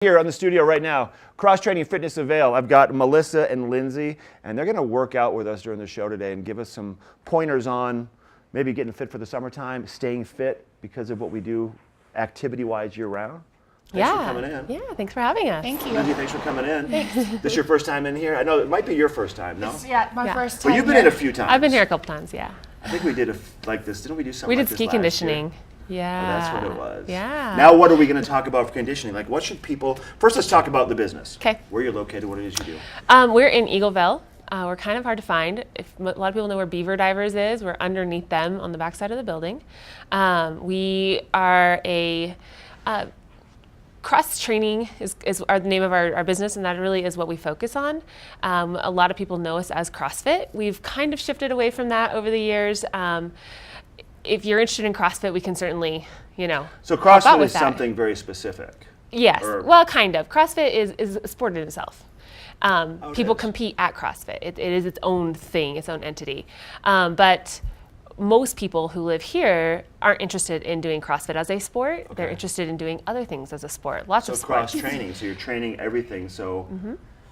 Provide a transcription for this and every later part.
Here on the studio right now, Cross Training Fitness of Vail. I've got Melissa and Lyndsey, and they're going to work out with us during the show today and give us some pointers on maybe getting fit for the summertime, staying fit because of what we do activity-wise year-round. Thanks for coming in. Yeah, thanks for having us. Thank you. Lyndsey, thanks for coming in. Thanks. This your first time in here? I know it might be your first time, no? Yeah, my first time. Well, you've been in a few times. I've been here a couple times, yeah. I think we did like this. Didn't we do something We like did this ski conditioning. Year? Yeah. Oh, that's what it was. Yeah. Now what are we going to talk about for conditioning? Like what should people, first let's talk about the business. Okay. Where you're located, what it is you do. We're in Vail. We're kind of hard to find. A lot of people know where Beaver Divers is. We're underneath them on the back side of the building. We are a cross training is the name of our business, and that really is what we focus on. A lot of people know us as CrossFit. We've kind of shifted away from that over the years. If you're interested in CrossFit, we can certainly, So CrossFit is something very specific. Yes, well, kind of. CrossFit is a sport in itself. People is. compete at CrossFit. It is its own thing, its own entity. But most people who live here aren't interested in doing CrossFit as a sport. Okay. They're interested in doing other things as a sport. Lots of sports. So cross training, so you're training everything, so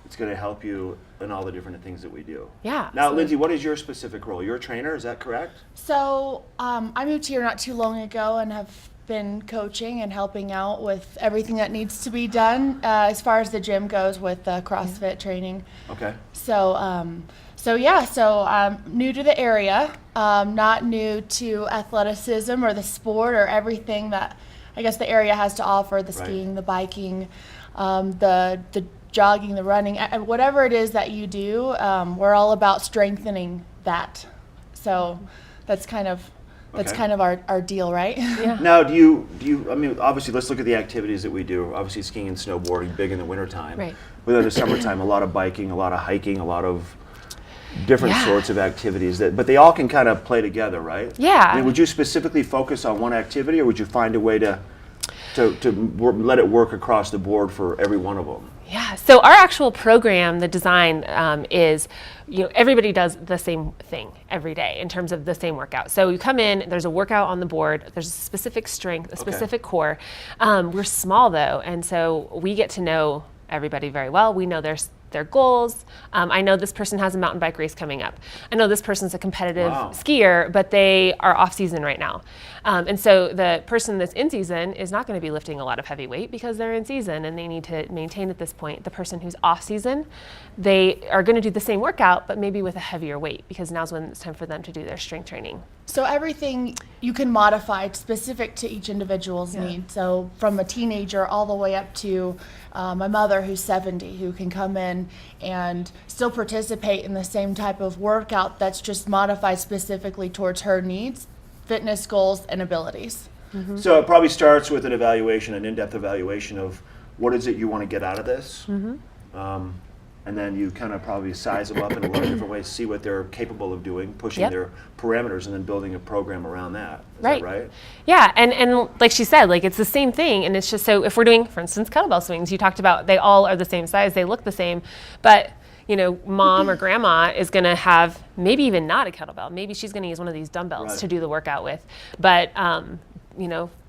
it's going to help you in all the different things that we do. Yeah. Now, Lyndsey, what is your specific role? You're a trainer, is that correct? So I moved here not too long ago and have been coaching and helping out with everything that needs to be done as far as the gym goes with CrossFit training. Okay. So I'm new to the area, not new to athleticism or the sport or everything that I guess the area has to offer, the skiing, the biking, the jogging, the running, whatever it is that you do, we're all about strengthening that. So that's kind of our deal, right? Yeah. Now, do you, I mean, obviously, let's look at the activities that we do. Obviously, skiing and snowboarding, big in the wintertime. Right. But in the summertime, a lot of biking, a lot of hiking, a lot of different sorts of activities, but they all can kind of play together, right? Yeah. I mean, would you specifically focus on one activity, or would you find a way to let it work across the board for every one of them? Yeah, so our actual program, the design is, everybody does the same thing every day in terms of the same workout. So you come in, there's a workout on the board, there's a specific strength, a specific core. We're small though, and so we get to know everybody very well. We know their goals. I know this person has a mountain bike race coming up. I know this person's a competitive skier, but they are off season right now. And so the person that's in season is not going to be lifting a lot of heavy weight because they're in season and they need to maintain at this point. The person who's off season, they are going to do the same workout, but maybe with a heavier weight because now's when it's time for them to do their strength training. So everything you can modify specific to each individual's need. So from a teenager all the way up to my mother who's 70 who can come in and still participate in the same type of workout that's just modified specifically towards her needs, fitness goals, and abilities. Mm-hmm. So it probably starts with an evaluation, an in-depth evaluation of what is it you want to get out of this. Mm-hmm. And then you kind of probably size them up in a lot of different ways, see what they're capable of doing, pushing their parameters, and then building a program around that. Is that right? Yeah, and like she said, it's the same thing, and it's just so if we're doing, for instance, kettlebell swings, you talked about they all are the same size, they look the same, but mom or grandma is going to have maybe even not a kettlebell. Maybe she's going to use one of these dumbbells to do the workout with. But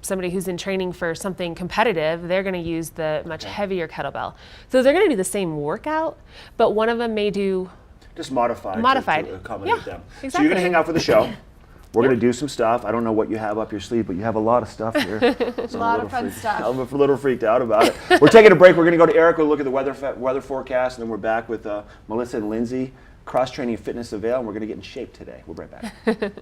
somebody who's in training for something competitive, they're going to use the much heavier kettlebell. So they're going to do the same workout, but one of them may do just modified to accommodate them. Exactly. So you're going to hang out for the show. We're going to do some stuff. I don't know what you have up your sleeve, but you have a lot of stuff here. A lot of fun stuff. I'm a little freaked out about it. We're taking a break. We're going to go to Eric. We'll look at the weather forecast, and then we're back with Melissa and Lyndsey, Cross Training Fitness of Vail, and we're going to get in shape today. We'll be right back.